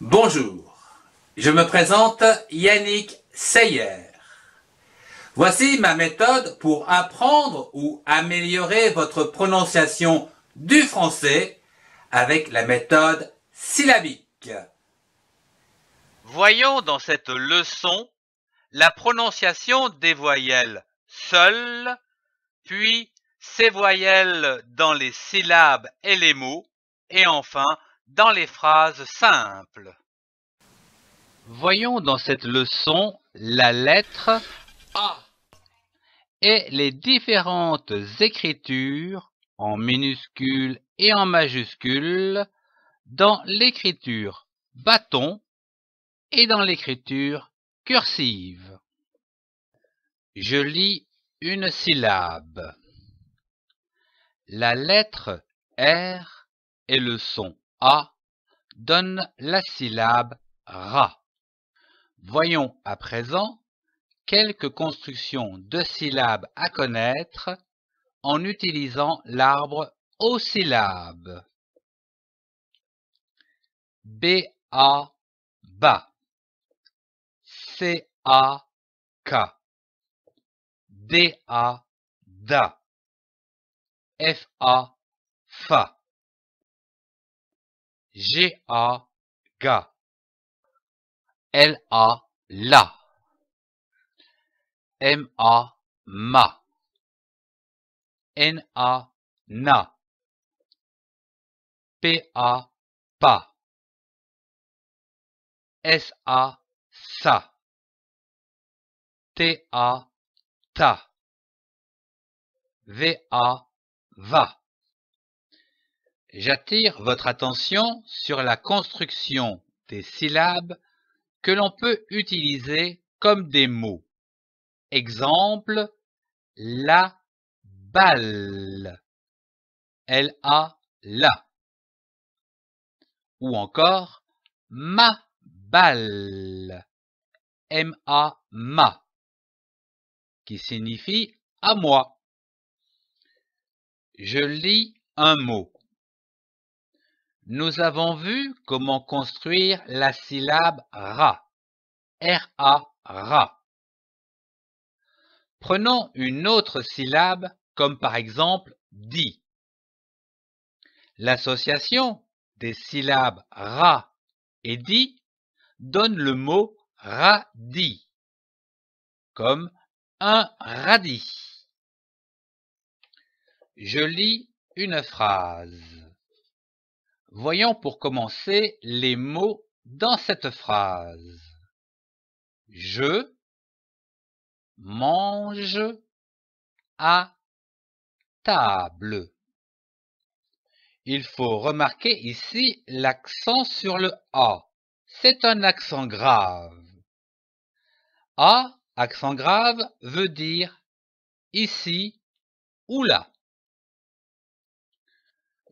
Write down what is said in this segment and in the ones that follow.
Bonjour, je me présente Yannick Seyer. Voici ma méthode pour apprendre ou améliorer votre prononciation du français avec la méthode syllabique. Voyons dans cette leçon la prononciation des voyelles seules, puis ces voyelles dans les syllabes et les mots, et enfin dans les phrases simples. Voyons dans cette leçon la lettre A et les différentes écritures en minuscules et en majuscules dans l'écriture bâton et dans l'écriture cursive. Je lis une syllabe. La lettre R et le son A donnent la syllabe ra. Voyons à présent quelques constructions de syllabes à connaître en utilisant l'arbre aux syllabes. B-A, ba. C-A-K. D-A, da. F-A, fa. G-A, ga. L-A, la. M-A, ma. N-A, na. P-A, pa. S-A, sa. T-A, ta. V-A, va. J'attire votre attention sur la construction des syllabes que l'on peut utiliser comme des mots. Exemple, la balle. L-A, la. Ou encore, ma balle. M-A, ma. Qui signifie à moi. Je lis un mot. Nous avons vu comment construire la syllabe ra. R-A, ra. Prenons une autre syllabe, comme par exemple di. L'association des syllabes ra et di donne le mot radis, comme un radis. Je lis une phrase. Voyons pour commencer les mots dans cette phrase. Je mange à table. Il faut remarquer ici l'accent sur le A. C'est un accent grave. A, accent grave, veut dire ici ou là.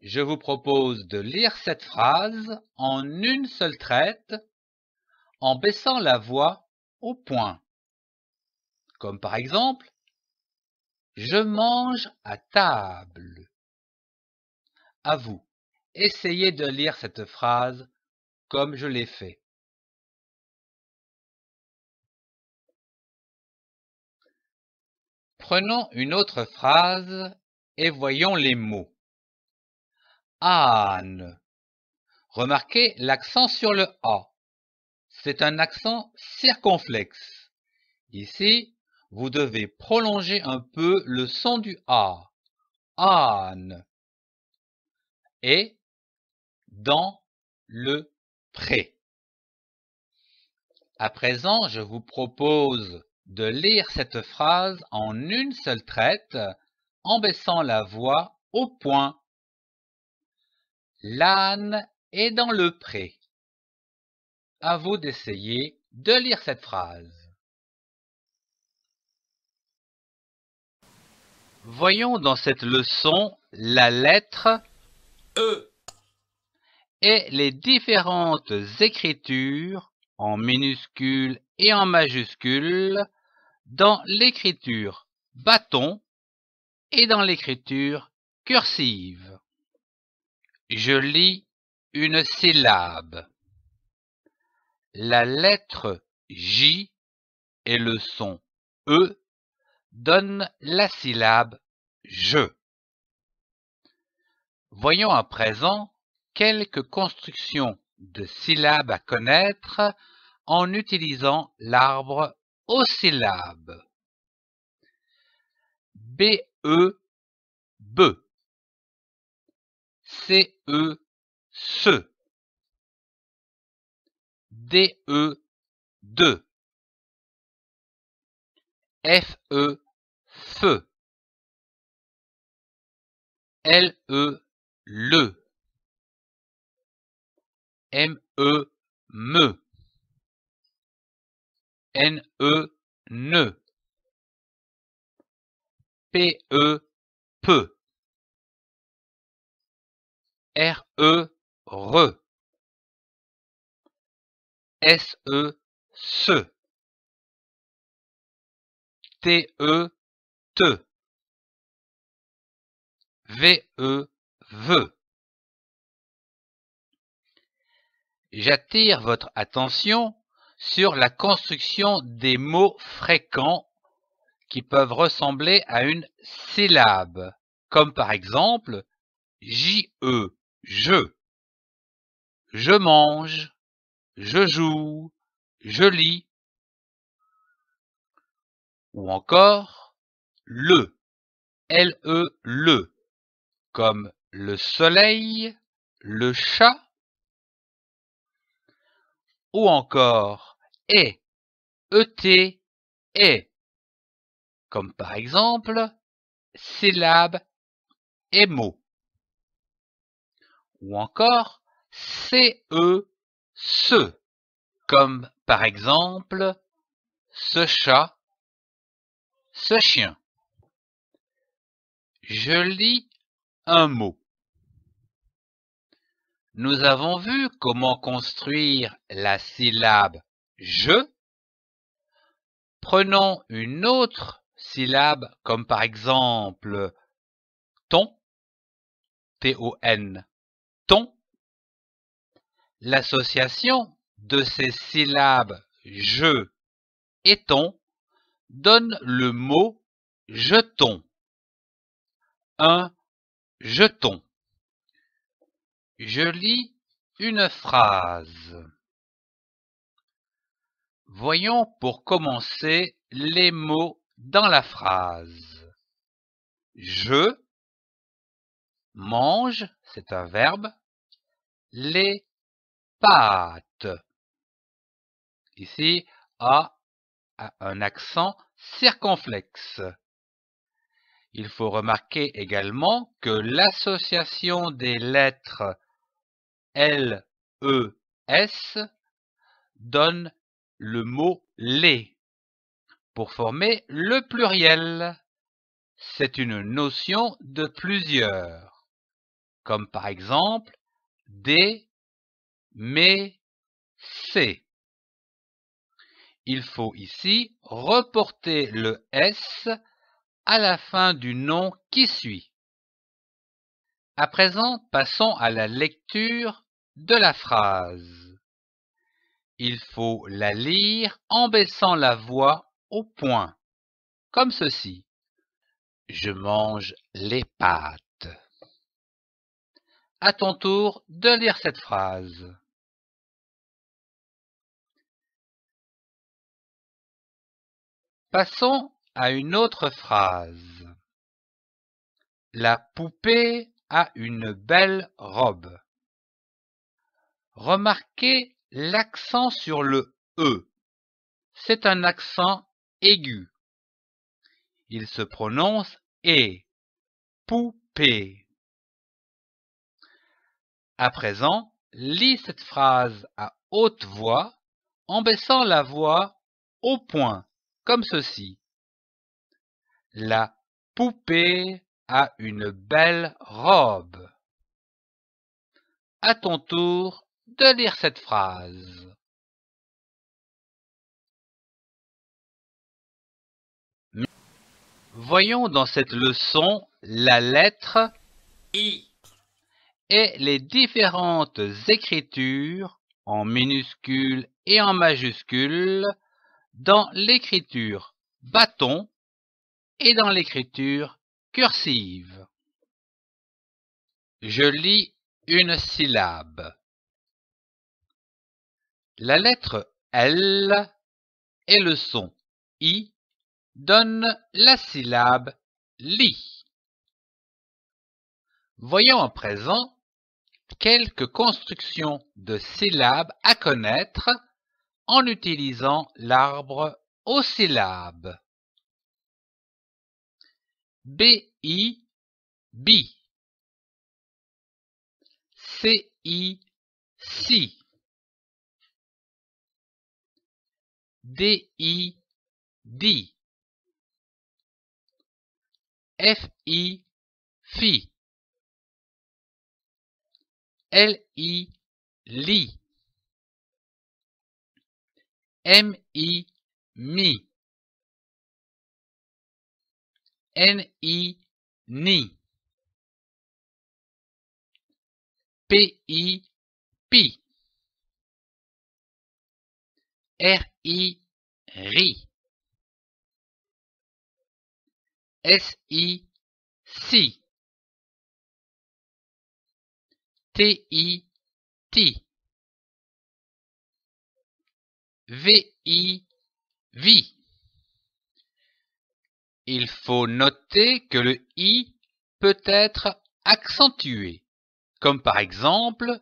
Je vous propose de lire cette phrase en une seule traite en baissant la voix au point. Comme par exemple, je mange à table. À vous, essayez de lire cette phrase comme je l'ai fait. Prenons une autre phrase et voyons les mots. Âne. Remarquez l'accent sur le A. C'est un accent circonflexe. Ici, vous devez prolonger un peu le son du A. Âne. Et dans le pré. À présent, je vous propose de lire cette phrase en une seule traite en baissant la voix au point. L'âne est dans le pré. À vous d'essayer de lire cette phrase. Voyons dans cette leçon la lettre E et les différentes écritures en minuscules et en majuscules dans l'écriture bâton et dans l'écriture cursive. Je lis une syllabe. la lettre J et le son E donnent la syllabe je. Voyons à présent quelques constructions de syllabes à connaître en utilisant l'arbre aux syllabes. BE, be. CE, se. DE, de. FE, feu. LE, le. ME, me. NE, ne. PE, peu. RE, re. SE, se. TE, te. VE, veut. J'attire votre attention sur la construction des mots fréquents qui peuvent ressembler à une syllabe, comme par exemple JE, je mange, je joue, je lis, ou encore LE, le, comme le soleil, le chat, ou encore ET, et, comme par exemple syllabe et mot, ou encore CE, ce, comme par exemple ce chat, ce chien. Je lis un mot. Nous avons vu comment construire la syllabe je. Prenons une autre syllabe comme par exemple ton, T-O-N, ton. L'association de ces syllabes je et ton donne le mot jeton. Un jeton. Je lis une phrase. Voyons pour commencer les mots dans la phrase. Je mange, c'est un verbe, les pâtes. Ici, A a un accent circonflexe. Il faut remarquer également que l'association des lettres L, E, S donne le mot les pour former le pluriel. C'est une notion de plusieurs, comme par exemple des, mes, ces. Il faut ici reporter le S à la fin du nom qui suit. À présent, passons à la lecture de la phrase. Il faut la lire en baissant la voix au point, comme ceci. Je mange les pâtes. À ton tour de lire cette phrase. Passons à une autre phrase. La poupée a une belle robe. Remarquez l'accent sur le E. C'est un accent aigu. Il se prononce E. Poupée. À présent, lis cette phrase à haute voix en baissant la voix au point, comme ceci. La poupée a une belle robe. À ton tour de lire cette phrase. Voyons dans cette leçon la lettre I et les différentes écritures en minuscules et en majuscules dans l'écriture bâton et dans l'écriture cursive. Je lis une syllabe. La lettre L et le son I donnent la syllabe lit. Voyons à présent quelques constructions de syllabes à connaître en utilisant l'arbre aux syllabes. B-I, bi. C-I, si. D-I, di. F-I, fi. L-I, li. M-I, mi. N-I, ni. P-I, pi. R-I, ri. S-I, si. T-I, ti. V-I, vi. Il faut noter que le I peut être accentué, comme par exemple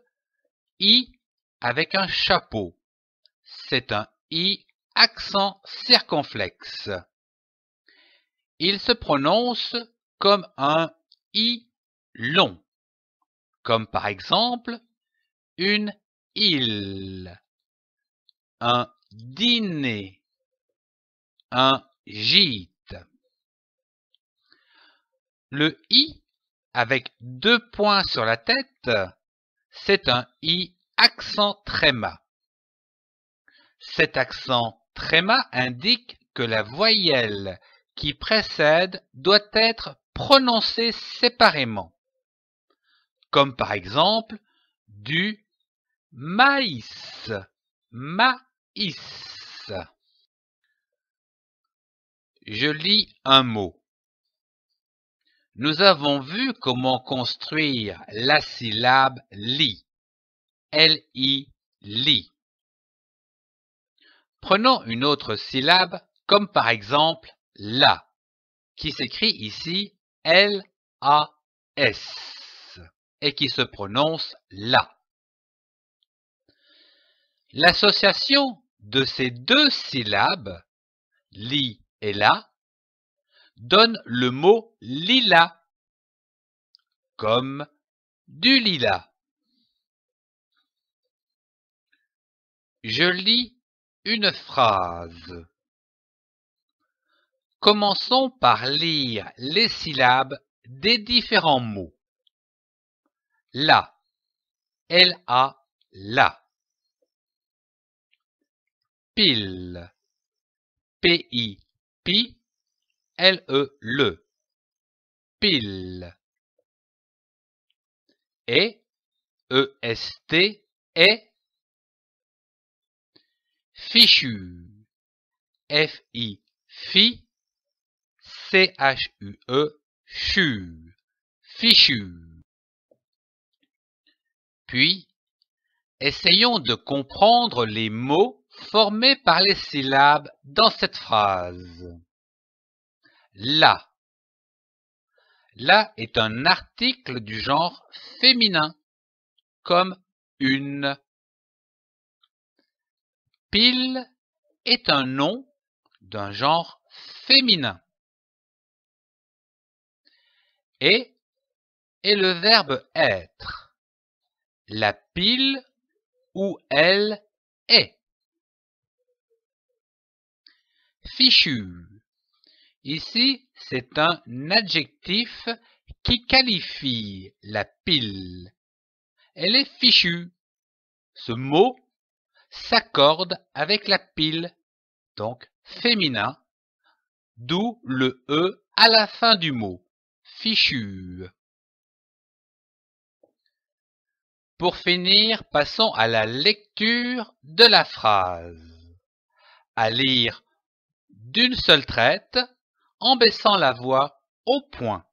I avec un chapeau. C'est un I accent circonflexe. Il se prononce comme un I long, comme par exemple une île, un dîner, un gîte. Le I avec 2 points sur la tête, c'est un I accent tréma. Cet accent tréma indique que la voyelle qui précède doit être prononcée séparément, comme par exemple du maïs, maïs. Je lis un mot. Nous avons vu comment construire la syllabe li, L-I, li. Prenons une autre syllabe, comme par exemple la, qui s'écrit ici L-A-S et qui se prononce la. L'association de ces deux syllabes, li et la, donne le mot lilas, comme du lilas. Je lis une phrase. Commençons par lire les syllabes des différents mots. La, L-A, la. Pile, P-I, pi, L-E, le. Pile. Et, E-S-T, est. Fichu, F-I, fi, C-H-U-E, chu, fichu. Puis, essayons de comprendre les mots formés par les syllabes dans cette phrase. La. La est un article du genre féminin, comme une. Pile est un nom d'un genre féminin. Et est le verbe être. La pile où elle est. Fichu. Ici, c'est un adjectif qui qualifie la pile. Elle est fichue. Ce mot s'accorde avec la pile, donc féminin, d'où le E à la fin du mot, fichu. Pour finir, passons à la lecture de la phrase. À lire d'une seule traite en baissant la voix au point.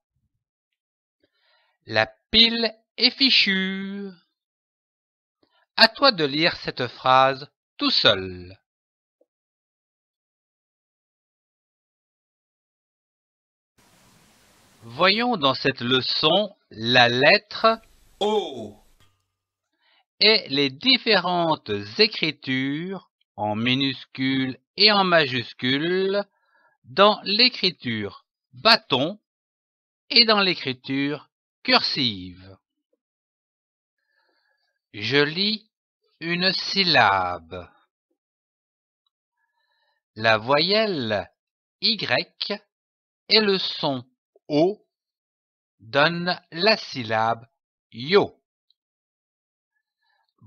La pile est fichue. À toi de lire cette phrase tout seul. Voyons dans cette leçon la lettre O et les différentes écritures en minuscules et en majuscules dans l'écriture bâton et dans l'écriture cursive. Je lis une syllabe. La voyelle Y et le son O donnent la syllabe yo.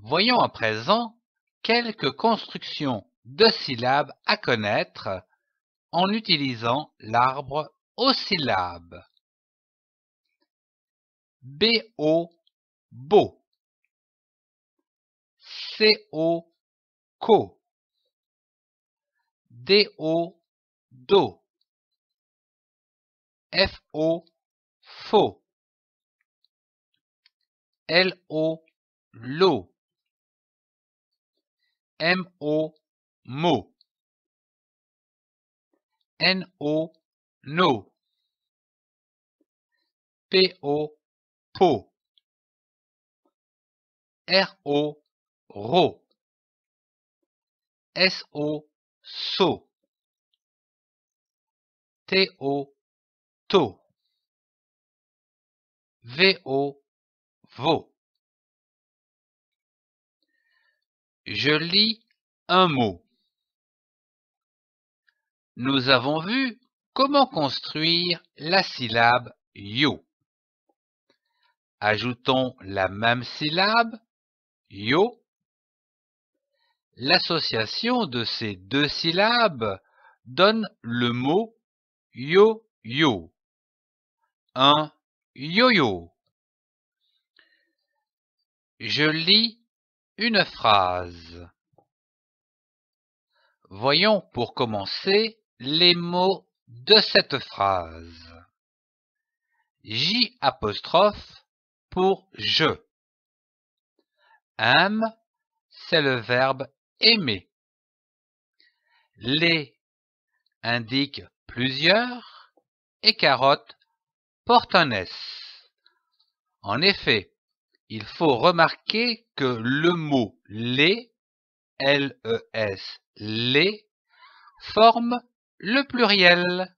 Voyons à présent quelques constructions de syllabes à connaître en utilisant l'arbre aux syllabes. B-O, beau. C-O, co. D-O, do. F-O, faux. L-O, lo. M-O, mo. N-O, no. P-O, po. R-O, ro. S-O, so. T-O, to. V-O, vo. Je lis un mot. Nous avons vu comment construire la syllabe yo. Ajoutons la même syllabe, yo. L'association de ces deux syllabes donne le mot yo-yo. Un yo-yo. Je lis une phrase. Voyons pour commencer les mots de cette phrase. J' pour je. Aime, c'est le verbe aimer. Les indique plusieurs et carotte porte un S. En effet, il faut remarquer que le mot les, L-E-S, les, forme le pluriel.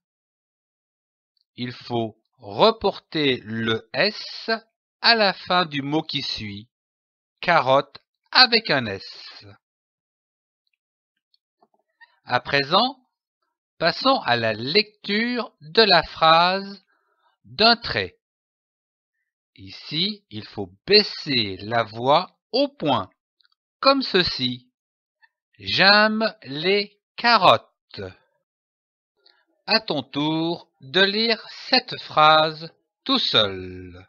Il faut reporter le S à la fin du mot qui suit, carotte avec un S. À présent, passons à la lecture de la phrase d'un trait. Ici, il faut baisser la voix au point, comme ceci. J'aime les carottes. À ton tour de lire cette phrase tout seul.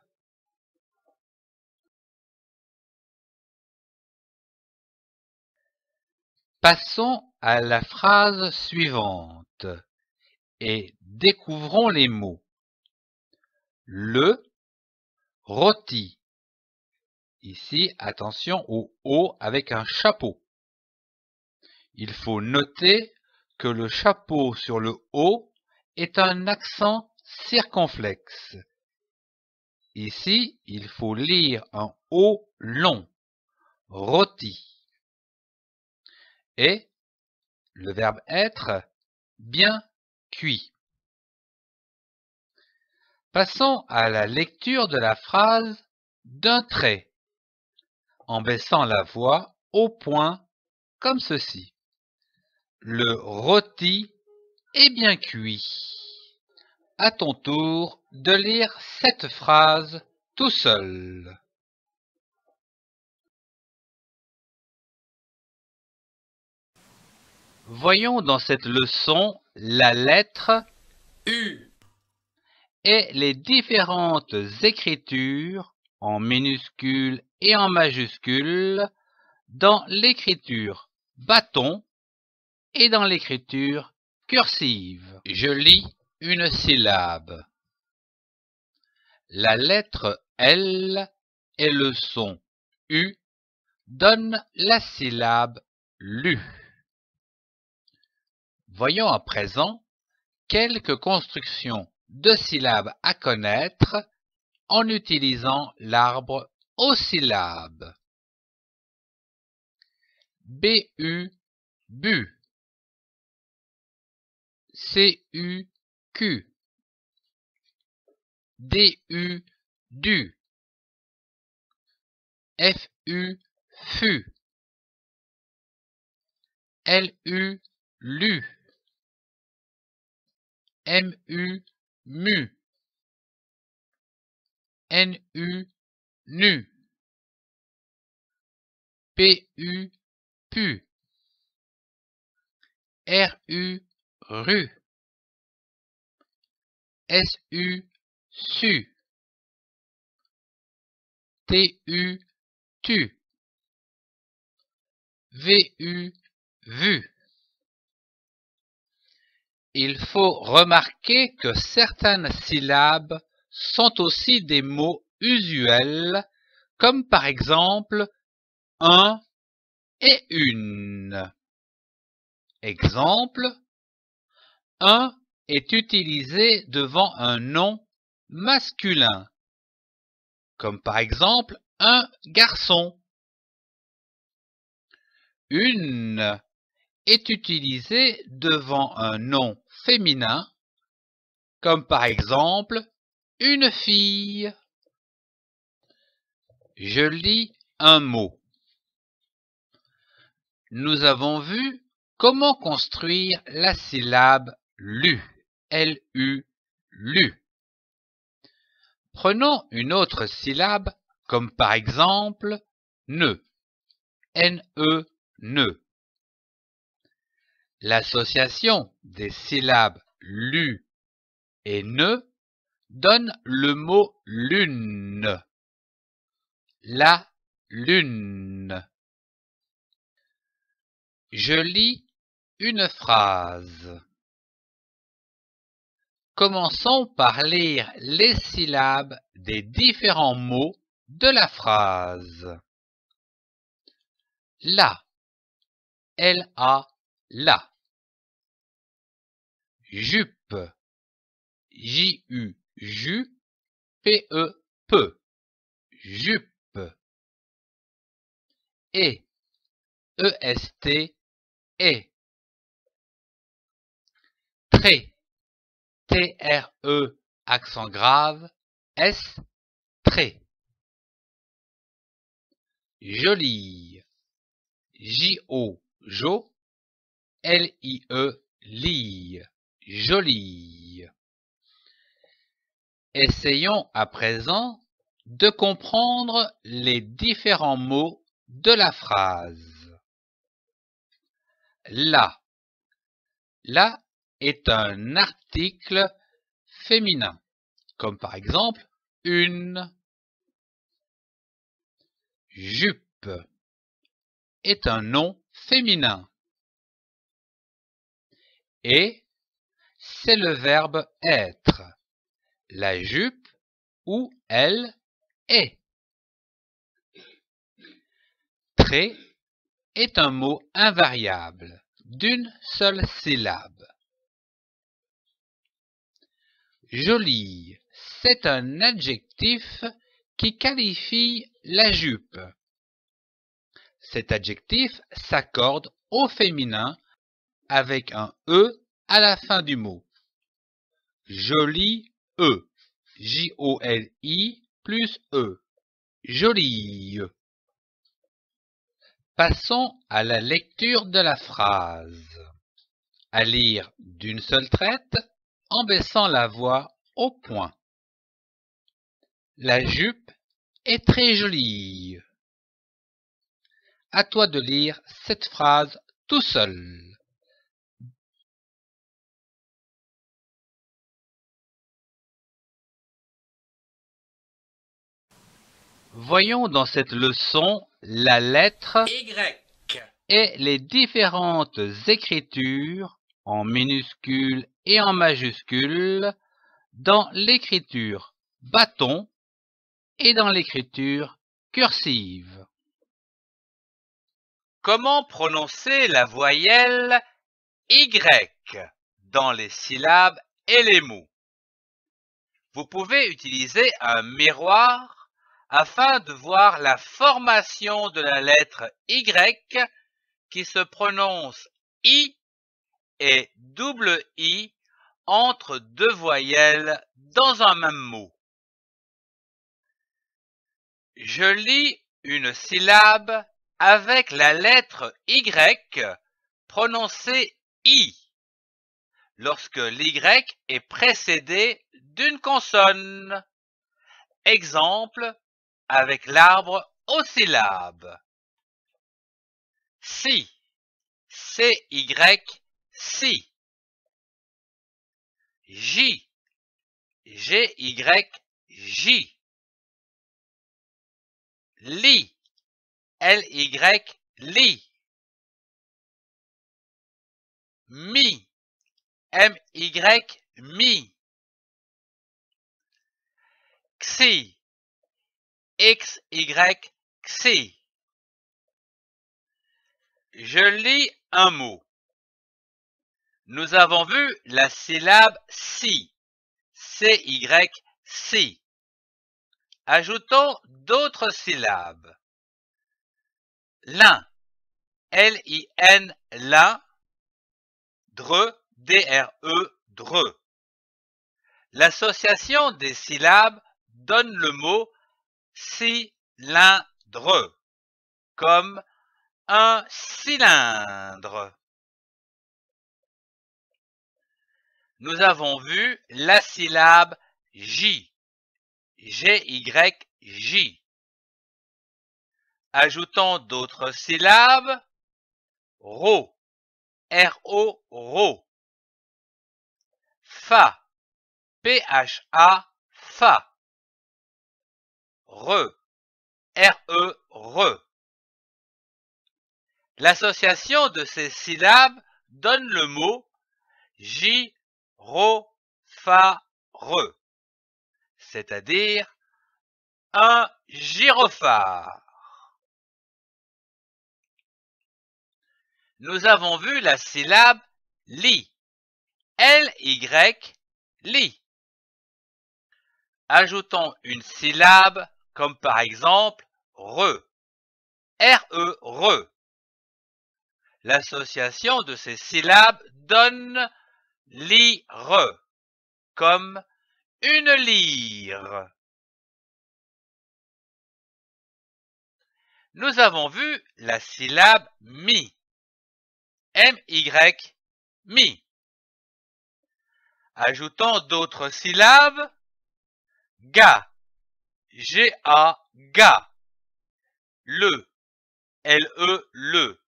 Passons à la phrase suivante et découvrons les mots. Le rôti. Ici, attention au O avec un chapeau. Il faut noter que le chapeau sur le O est un accent circonflexe. Ici, il faut lire un O long, rôti. Et le verbe être, bien cuit. Passons à la lecture de la phrase d'un trait, en baissant la voix au point comme ceci. Le rôti est bien cuit. À ton tour de lire cette phrase tout seul. Voyons dans cette leçon la lettre U et les différentes écritures en minuscules et en majuscule dans l'écriture bâton et dans l'écriture cursive. Je lis une syllabe. La lettre L et le son U donnent la syllabe lu. Voyons à présent quelques constructions de syllabes à connaître en utilisant l'arbre aux syllabes. BU, bu. CU, DU, du. FU, fu. LU, lu. MU, mu. NU, nu. PU, pu. RU, ru. SU, su. TU, tu. VU, vu. Il faut remarquer que certaines syllabes sont aussi des mots usuels, comme par exemple un et une. Exemple, un est utilisé devant un nom masculin, comme par exemple un garçon. Une est utilisée devant un nom féminin, comme par exemple une fille. Je lis un mot. Nous avons vu comment construire la syllabe lu, L-U, lu. Prenons une autre syllabe, comme par exemple ne, N-E, ne. L'association des syllabes lu et ne donne le mot lune. La lune. Je lis une phrase. Commençons par lire les syllabes des différents mots de la phrase. La, L-A, la. Jupe, J-U, ju, P-E, peu. Jupe. Et, E-S-T, et. Trait, T-R-E, accent grave, S, trait. Jolie, J-O, jo, L-I-E, lie, jolie. Essayons à présent de comprendre les différents mots de la phrase. La. La est un article féminin, comme par exemple une. Jupe est un nom féminin. Et c'est le verbe être. La jupe où elle est. Trait est un mot invariable d'une seule syllabe. Jolie, c'est un adjectif qui qualifie la jupe. Cet adjectif s'accorde au féminin avec un E à la fin du mot. Jolie, E. J-O-L-I plus E. Jolie. Passons à la lecture de la phrase. À lire d'une seule traite en baissant la voix au point. La jupe est très jolie. À toi de lire cette phrase tout seul. Voyons dans cette leçon la lettre Y, et les différentes écritures en minuscules et en majuscules dans l'écriture bâton et dans l'écriture cursive. Comment prononcer la voyelle Y dans les syllabes et les mots? Vous pouvez utiliser un miroir afin de voir la formation de la lettre Y qui se prononce I et double I entre deux voyelles dans un même mot. Je lis une syllabe avec la lettre Y prononcée I lorsque l'Y est précédé d'une consonne. Exemple avec l'arbre aux syllabes. Si, C-Y, si. J, G-Y, J. Li, L-Y, li. Mi, M-Y, mi. Xi, X-Y, xi. Je lis un mot. Nous avons vu la syllabe si, C-Y, si. Ajoutons d'autres syllabes. Lin, L-I-N, lin. Dre, D-R-E, dre. L'association des syllabes donne le mot cylindre, comme un cylindre. Nous avons vu la syllabe J, G-Y-J. Ajoutons d'autres syllabes. Ro, R-O, ro. Fa, P-H-A, fa. Re, R-E, re. L'association de ces syllabes donne le mot gyrophare, c'est-à-dire un gyrophare. Nous avons vu la syllabe li, L-Y, li. Ajoutons une syllabe comme par exemple re, R-E, re. L'association de ces syllabes donne lire, comme une lyre. Nous avons vu la syllabe mi, M-Y, mi. Ajoutons d'autres syllabes. Ga, G-A, ga. Le, L-E, le.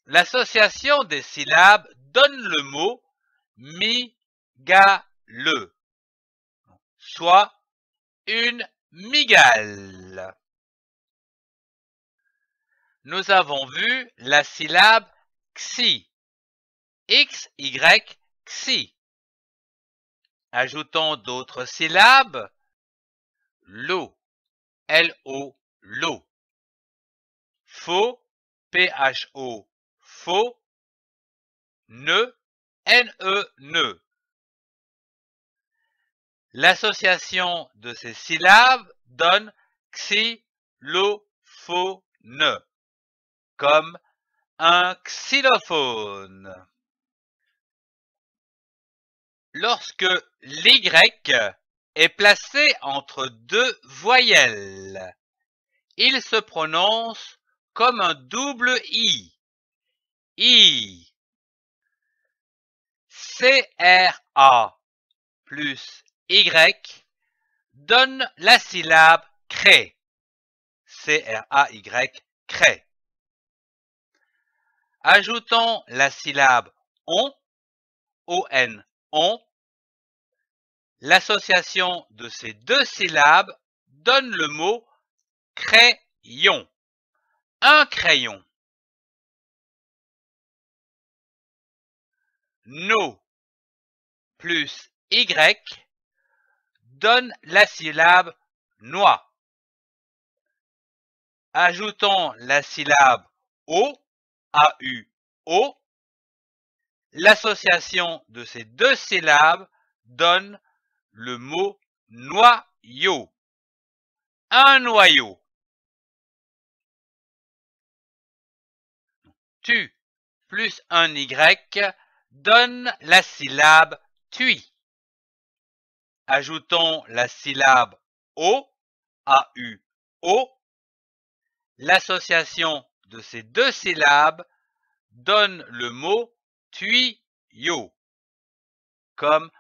L'association des syllabes donne le mot mi-ga-le, soit une migale. Nous avons vu la syllabe xi, X-Y, xi. Ajoutons d'autres syllabes. Lo, L-O, lo. Faux, P-H-O, faux. Ne, N-E, ne. L'association de ces syllabes donne xylophone, comme un xylophone. Lorsque l'Y est placé entre deux voyelles, il se prononce comme un double I. I. C-R-A plus Y donne la syllabe cré. C-R-A-Y, cré. Ajoutons la syllabe on, O-N, on. L'association de ces deux syllabes donne le mot crayon. Un crayon. No plus Y donne la syllabe noix. Ajoutons la syllabe O, A-U-O. L'association de ces deux syllabes donne le mot noyau. Un noyau. Tu plus un Y donne la syllabe tui. Ajoutons la syllabe O, A-U-O. L'association de ces deux syllabes donne le mot tuyau, comme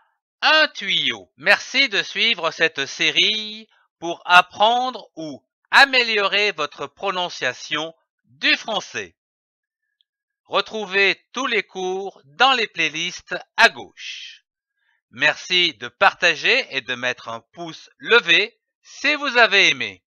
un tuyau. Merci de suivre cette série pour apprendre ou améliorer votre prononciation du français. Retrouvez tous les cours dans les playlists à gauche. Merci de partager et de mettre un pouce levé si vous avez aimé.